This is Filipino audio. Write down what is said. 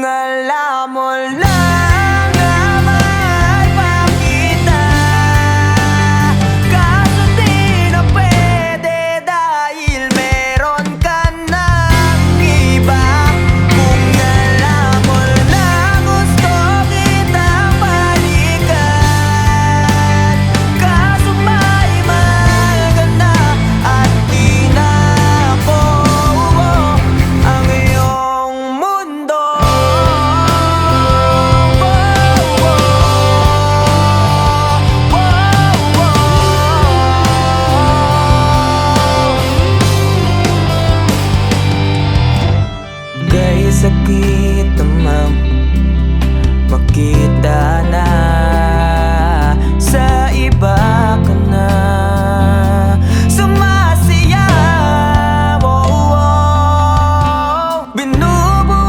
Kung alam mo lang na mahal pa kita, kaso di na pwede dahil meron ka ng iba. Kung alam mo lang gusto kitang balikan, kaso may mahal ka na at di na ako ang iyong mundo. Kay sakit namang makita na sa iba.